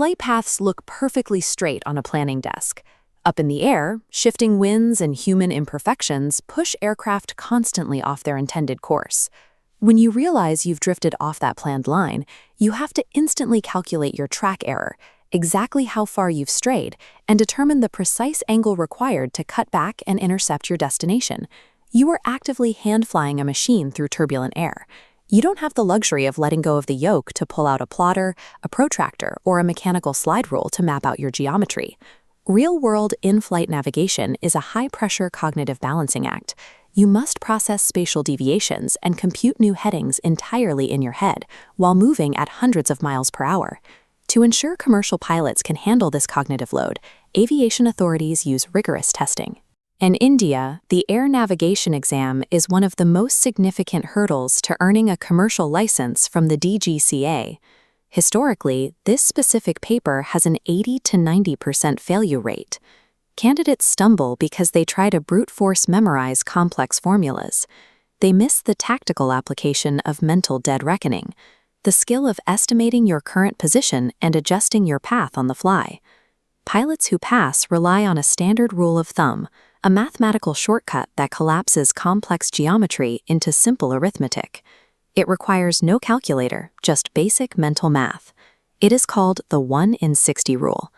Flight paths look perfectly straight on a planning desk. Up in the air, shifting winds and human imperfections push aircraft constantly off their intended course. When you realize you've drifted off that planned line, you have to instantly calculate your track error, exactly how far you've strayed, and determine the precise angle required to cut back and intercept your destination. You are actively hand-flying a machine through turbulent air. You don't have the luxury of letting go of the yoke to pull out a plotter, a protractor, or a mechanical slide rule to map out your geometry. Real-world in-flight navigation is a high-pressure cognitive balancing act. You must process spatial deviations and compute new headings entirely in your head while moving at hundreds of miles per hour. To ensure commercial pilots can handle this cognitive load, aviation authorities use rigorous testing. In India, the air navigation exam is one of the most significant hurdles to earning a commercial license from the DGCA. Historically, this specific paper has an 80 to 90% failure rate. Candidates stumble because they try to brute force memorize complex formulas. They miss the tactical application of mental dead reckoning, the skill of estimating your current position and adjusting your path on the fly. Pilots who pass rely on a standard rule of thumb, a mathematical shortcut that collapses complex geometry into simple arithmetic. It requires no calculator, just basic mental math. It is called the 1 in 60 rule.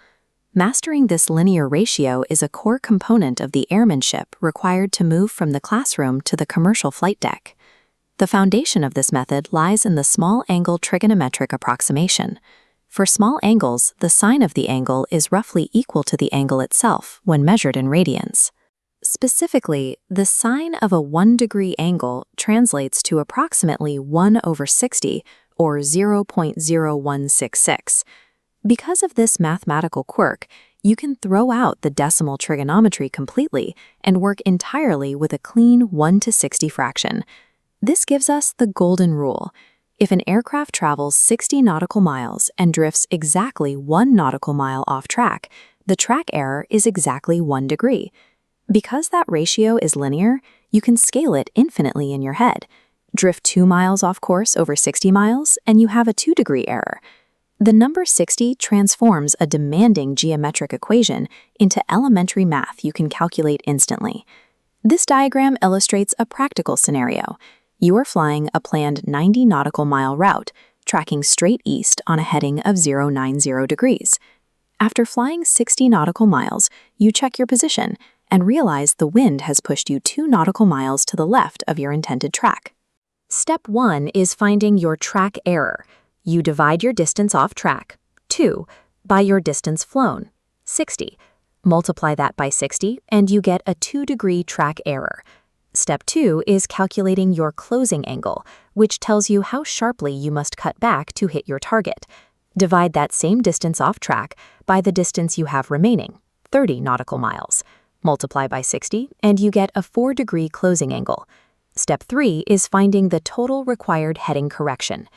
Mastering this linear ratio is a core component of the airmanship required to move from the classroom to the commercial flight deck. The foundation of this method lies in the small-angle trigonometric approximation. For small angles, the sine of the angle is roughly equal to the angle itself when measured in radians. Specifically, the sine of a 1-degree angle translates to approximately 1 over 60, or 0.0166. Because of this mathematical quirk, you can throw out the decimal trigonometry completely and work entirely with a clean 1 to 60 fraction. This gives us the golden rule. If an aircraft travels 60 nautical miles and drifts exactly 1 nautical mile off track, the track error is exactly 1 degree. Because that ratio is linear, you can scale it infinitely in your head. Drift 2 miles off course over 60 miles, and you have a 2-degree error. The number 60 transforms a demanding geometric equation into elementary math you can calculate instantly. This diagram illustrates a practical scenario. You are flying a planned 90 nautical mile route, tracking straight east on a heading of 090 degrees. After flying 60 nautical miles, you check your position and realize the wind has pushed you 2 nautical miles to the left of your intended track. Step 1 is finding your track error. You divide your distance off track, 2, by your distance flown, 60. Multiply that by 60 and you get a 2-degree track error. Step 2 is calculating your closing angle, which tells you how sharply you must cut back to hit your target. Divide that same distance off track by the distance you have remaining, 30 nautical miles. Multiply by 60, and you get a 4-degree closing angle. Step 3 is finding the total required heading correction.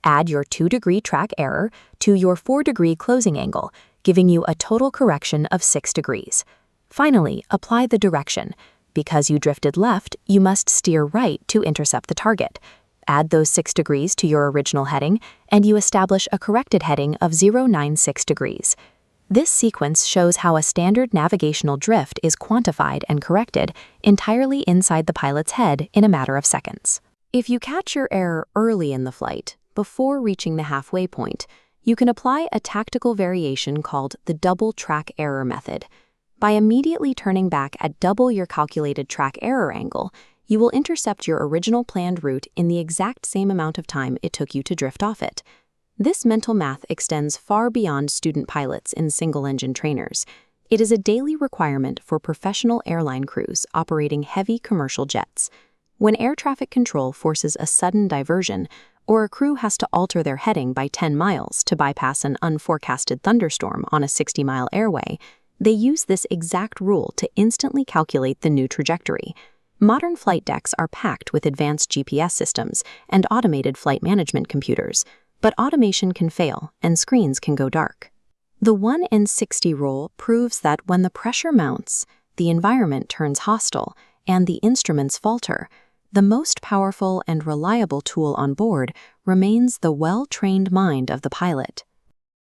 Add your 2-degree track error to your 4-degree closing angle, giving you a total correction of 6 degrees. Finally, apply the direction. Because you drifted left, you must steer right to intercept the target. Add those 6 degrees to your original heading, and you establish a corrected heading of 096 degrees. This sequence shows how a standard navigational drift is quantified and corrected entirely inside the pilot's head in a matter of seconds. If you catch your error early in the flight, before reaching the halfway point, you can apply a tactical variation called the double track error method. By immediately turning back at double your calculated track error angle, you will intercept your original planned route in the exact same amount of time it took you to drift off it. This mental math extends far beyond student pilots and single-engine trainers. It is a daily requirement for professional airline crews operating heavy commercial jets. When air traffic control forces a sudden diversion, or a crew has to alter their heading by 10 miles to bypass an unforecasted thunderstorm on a 60-mile airway, they use this exact rule to instantly calculate the new trajectory. Modern flight decks are packed with advanced GPS systems and automated flight management computers, but automation can fail and screens can go dark. The 1 in 60 rule proves that when the pressure mounts, the environment turns hostile, and the instruments falter, the most powerful and reliable tool on board remains the well-trained mind of the pilot.